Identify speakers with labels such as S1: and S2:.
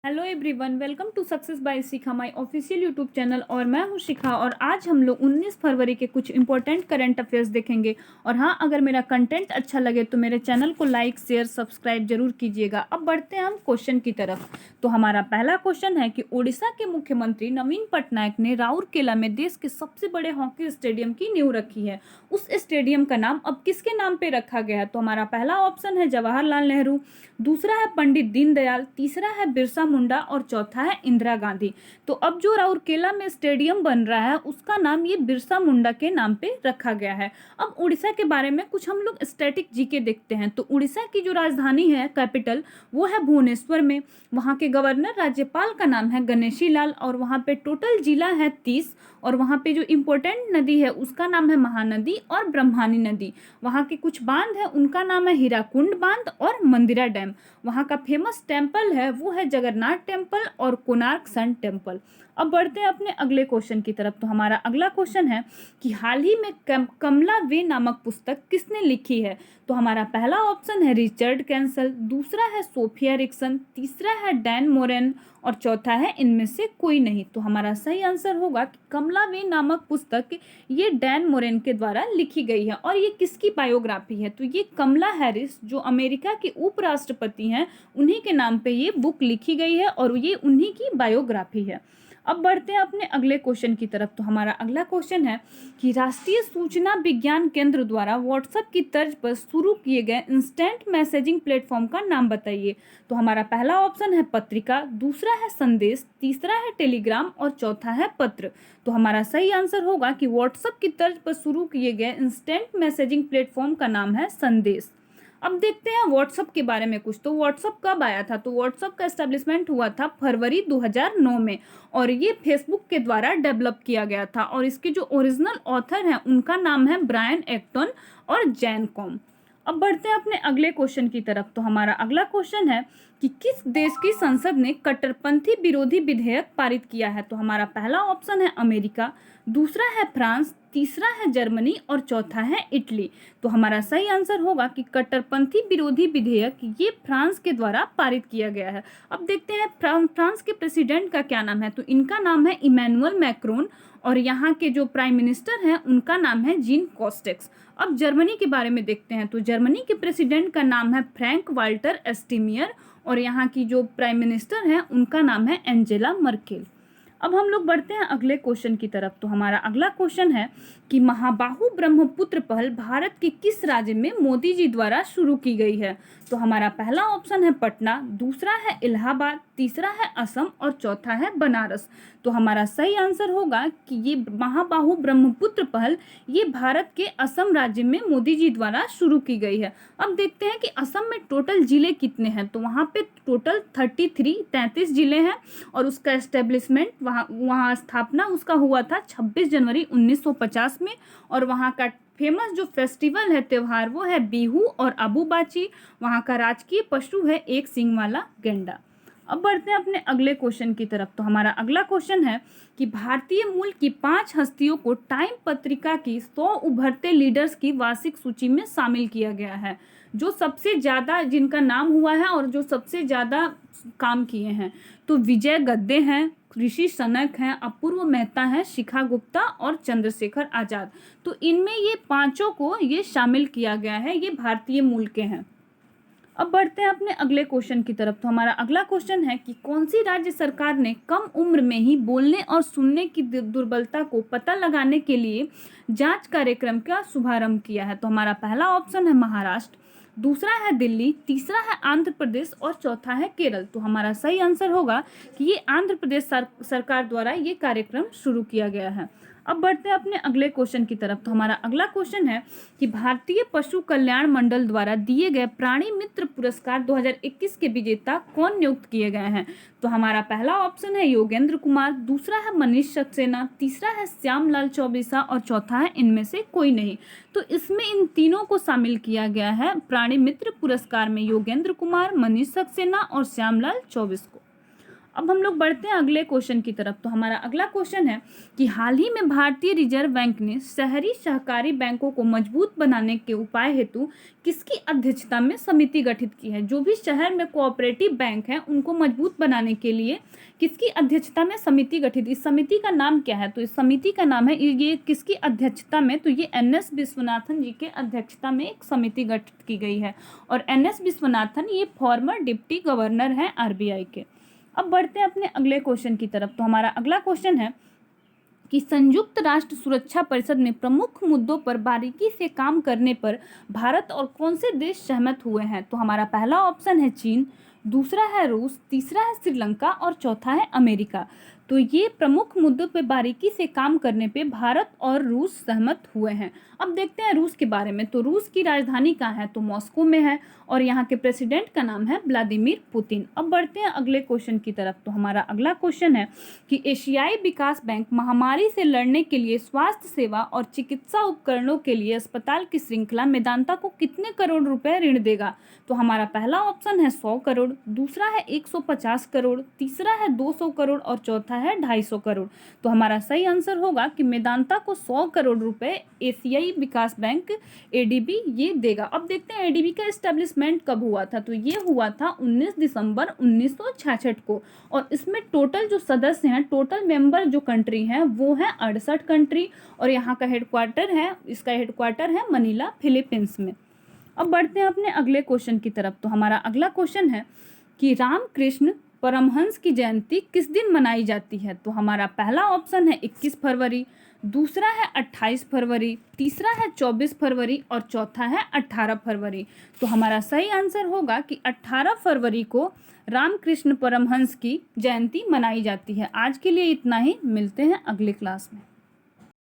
S1: Hello everyone, welcome to success by Shikha, my official YouTube channel. और मैं हूं शिखा और आज हम लोग 19 फरवरी के कुछ इंपॉर्टेंट करंट अफेयर्स देखेंगे। और हाँ, अगर मेरा कंटेंट अच्छा लगे तो मेरे चैनल को लाइक शेयर सब्सक्राइब जरूर कीजिएगा। अब बढ़ते हैं हम क्वेश्चन की तरफ। तो हमारा पहला क्वेश्चन है कि उड़ीसा के मुख्यमंत्री नवीन पटनायक ने राउरकेला में देश के सबसे बड़े हॉकी स्टेडियम की नींव रखी है। उस स्टेडियम का नाम अब किसके नाम पे रखा गया है? तो हमारा पहला ऑप्शन है जवाहरलाल नेहरू, दूसरा है पंडित दीनदयाल, तीसरा है बिरसा मुंडा और चौथा है इंदिरा गांधी। तो अब जो राउरकेला में स्टेडियम बन रहा है उसका नाम ये बिरसा मुंडा के नाम पे रखा गया है। अब उड़ीसा के बारे में कुछ हम लोग स्टैटिक जीके देखते हैं। तो उड़ीसा की जो राजधानी है, कैपिटल, वो है भुवनेश्वर में। वहाँ के गवर्नर राज्यपाल का नाम है गणेशी लाल और वहाँ पे टोटल जिला है 30। और वहाँ पे जो इम्पोर्टेंट नदी है उसका नाम है महानदी और ब्रह्मानी नदी। वहाँ के कुछ बांध है, उनका नाम है हीराकुंड बांध और मंदिरा डैम। वहाँ का फेमस टेम्पल है वो है जगन्नाथ टेम्पल और कोणार्क सन टेम्पल। अब बढ़ते हैं अपने अगले क्वेश्चन की तरफ। तो हमारा अगला क्वेश्चन है कि हाल ही में कमला वे नामक पुस्तक किसने लिखी है? तो हमारा पहला ऑप्शन है रिचर्ड कैंसल, दूसरा है सोफिया रिक्सन, तीसरा है डैन मोरेन और चौथा है इनमें से कोई नहीं। तो हमारा सही आंसर होगा कि कमला वे नामक पुस्तक ये डैन मोरेन के द्वारा लिखी गई है। और ये किसकी बायोग्राफी है? तो ये कमला हैरिस जो अमेरिका के उपराष्ट्रपति हैं, उन्हीं के नाम पे ये बुक लिखी गई है और ये उन्हीं की बायोग्राफी है। अब बढ़ते हैं अपने अगले क्वेश्चन की तरफ। तो हमारा अगला क्वेश्चन है कि राष्ट्रीय सूचना विज्ञान केंद्र द्वारा व्हाट्सएप की तर्ज पर शुरू किए गए इंस्टेंट मैसेजिंग प्लेटफॉर्म का नाम बताइए। तो हमारा पहला ऑप्शन है पत्रिका, दूसरा है संदेश, तीसरा है टेलीग्राम और चौथा है पत्र। तो हमारा सही आंसर होगा कि व्हाट्सएप की तर्ज पर शुरू किए गए इंस्टेंट मैसेजिंग प्लेटफॉर्म का नाम है संदेश। अब देखते हैं व्हाट्सएप के बारे में कुछ। तो व्हाट्सएप कब आया था? तो व्हाट्सएप का एस्टेब्लिशमेंट हुआ था फरवरी 2009 में और ये फेसबुक के द्वारा डेवलप किया गया था। और इसके जो ओरिजिनल ऑथर हैं उनका नाम है ब्रायन एक्टन और जैन कॉम। अब बढ़ते हैं अपने अगले क्वेश्चन की तरफ। तो हमारा अगला क्वेश्चन है कि किस देश की संसद ने कट्टरपंथी विरोधी विधेयक पारित किया है? तो हमारा पहला ऑप्शन है अमेरिका, दूसरा है फ्रांस, तीसरा है जर्मनी और चौथा है इटली। तो हमारा सही आंसर होगा कि कट्टरपंथी विरोधी विधेयक ये फ्रांस के द्वारा पारित किया गया है। अब देखते हैं फ्रांस के प्रेसिडेंट का क्या नाम है? तो इनका नाम है इमैनुअल मैक्रोन और यहाँ के जो प्राइम मिनिस्टर हैं उनका नाम है जीन कॉस्टेक्स। अब जर्मनी के बारे में देखते हैं। तो जर्मनी के प्रेसिडेंट का नाम है फ्रैंक वाल्टर एस्टीमियर और यहाँ की जो प्राइम मिनिस्टर हैं उनका नाम है एंजेला मर्केल। अब हम लोग बढ़ते हैं अगले क्वेश्चन की तरफ। तो हमारा अगला क्वेश्चन है कि महाबाहु ब्रह्मपुत्र पहल भारत के किस राज्य में मोदी जी द्वारा शुरू की गई है? तो हमारा पहला ऑप्शन है पटना, दूसरा है इलाहाबाद, तीसरा है असम और चौथा है बनारस। तो हमारा सही आंसर होगा कि ये महाबाहु ब्रह्मपुत्र पहल ये भारत के असम राज्य में मोदी जी द्वारा शुरू की गई है। अब देखते हैं कि असम में टोटल जिले कितने हैं। तो वहाँ पे टोटल 33 जिले हैं और उसका एस्टेब्लिशमेंट वहाँ स्थापना उसका हुआ था 26 जनवरी 1950 में। और वहाँ का फेमस जो फेस्टिवल है, त्योहार, वो है बिहू और अबुबाची। वहाँ का राजकीय पशु है एक सींग वाला गेंडा। अब बढ़ते हैं अपने अगले क्वेश्चन की तरफ। तो हमारा अगला क्वेश्चन है कि भारतीय मूल की 5 हस्तियों को टाइम पत्रिका की 100 उभरते लीडर्स की वार्षिक सूची में शामिल किया गया है। जो सबसे ज़्यादा जिनका नाम हुआ है और जो सबसे ज़्यादा काम किए हैं, तो विजय गद्दे हैं, ऋषि सनक हैं, अपूर्व मेहता हैं, शिखा गुप्ता और चंद्रशेखर आजाद। तो इनमें ये पांचों को ये शामिल किया गया है, ये भारतीय मूल के हैं। अब बढ़ते हैं अपने अगले क्वेश्चन की तरफ। तो हमारा अगला क्वेश्चन है कि कौन सी राज्य सरकार ने कम उम्र में ही बोलने और सुनने की दुर्बलता को पता लगाने के लिए जांच कार्यक्रम का शुभारंभ किया है? तो हमारा पहला ऑप्शन है महाराष्ट्र, दूसरा है दिल्ली, तीसरा है आंध्र प्रदेश और चौथा है केरल। तो हमारा सही आंसर होगा कि ये आंध्र प्रदेश सरकार द्वारा ये कार्यक्रम शुरू किया गया है। अब बढ़ते हैं अपने अगले क्वेश्चन की तरफ। तो हमारा अगला क्वेश्चन है कि भारतीय पशु कल्याण मंडल द्वारा दिए गए प्राणी मित्र पुरस्कार 2021 के विजेता कौन नियुक्त किए गए हैं? तो हमारा पहला ऑप्शन है योगेंद्र कुमार, दूसरा है मनीष सक्सेना, तीसरा है श्यामलाल चौबीसा और चौथा है इनमें से कोई नहीं। तो इसमें इन तीनों को शामिल किया गया है प्राणी मित्र पुरस्कार में, योगेंद्र कुमार, मनीष सक्सेना और श्यामलाल चौबीस को। अब हम लोग बढ़ते हैं अगले क्वेश्चन की तरफ। तो हमारा अगला क्वेश्चन है कि हाल ही में भारतीय रिजर्व बैंक ने शहरी सहकारी बैंकों को मजबूत बनाने के उपाय हेतु किसकी अध्यक्षता में समिति गठित की है। जो भी शहर में कोऑपरेटिव बैंक हैं उनको मजबूत बनाने के लिए किसकी अध्यक्षता में समिति गठित, इस समिति का नाम क्या है? तो इस समिति का नाम है, ये किसकी अध्यक्षता में, तो ये NS विश्वनाथन जी के अध्यक्षता में एक समिति गठित की गई है। और NS विश्वनाथन ये फॉर्मर डिप्टी गवर्नर हैं RBI के। अब बढ़ते हैं अपने अगले क्वेश्चन की तरफ। तो हमारा अगला क्वेश्चन है कि संयुक्त राष्ट्र सुरक्षा परिषद में प्रमुख मुद्दों पर बारीकी से काम करने पर भारत और कौन से देश सहमत हुए हैं। तो हमारा पहला ऑप्शन है चीन, दूसरा है रूस, तीसरा है श्रीलंका और चौथा है अमेरिका। तो ये प्रमुख मुद्दों पर बारीकी से काम करने पे भारत और रूस सहमत हुए हैं। अब देखते हैं रूस के बारे में। तो रूस की राजधानी कहाँ है? तो मॉस्को में है और यहाँ के प्रेसिडेंट का नाम है व्लादिमीर पुतिन। अब बढ़ते हैं अगले क्वेश्चन की तरफ। तो हमारा अगला क्वेश्चन है कि एशियाई विकास बैंक महामारी से लड़ने के लिए स्वास्थ्य सेवा और चिकित्सा उपकरणों के लिए अस्पताल की श्रृंखला मेदांता को कितने करोड़ रुपए ऋण देगा। तो हमारा पहला ऑप्शन है 100 करोड़, दूसरा है 150 करोड़, तीसरा है 200 करोड़ और चौथा है 250 करोड़। तो हमारा सही आंसर होगा कि मेदांता को 100 करोड़ रुपए एशियाई विकास बैंक ADB ये देगा। अब देखते हैं ADB का एस्टेब्लिशमेंट कब हुआ था। तो ये हुआ था 19 दिसंबर 1966 को और इसमें टोटल जो सदस्य हैं, टोटल मेंबर जो कंट्री हैं वो हैं 68 कंट्री और यहाँ का हेडक्वार्टर है, इसका हेडक्वार्टर है मनीला फिलीपींस में। अब बढ़ते हैं अपने अगले क्वेश्चन की तरफ। तो हमारा अगला क्वेश्चन है कि रामकृष्ण परमहंस की जयंती किस दिन मनाई जाती है। तो हमारा पहला ऑप्शन है 21 फरवरी, दूसरा है 28 फरवरी, तीसरा है 24 फरवरी और चौथा है 18 फरवरी। तो हमारा सही आंसर होगा कि 18 फरवरी को रामकृष्ण परमहंस की जयंती मनाई जाती है। आज के लिए इतना ही, मिलते हैं अगले क्लास में।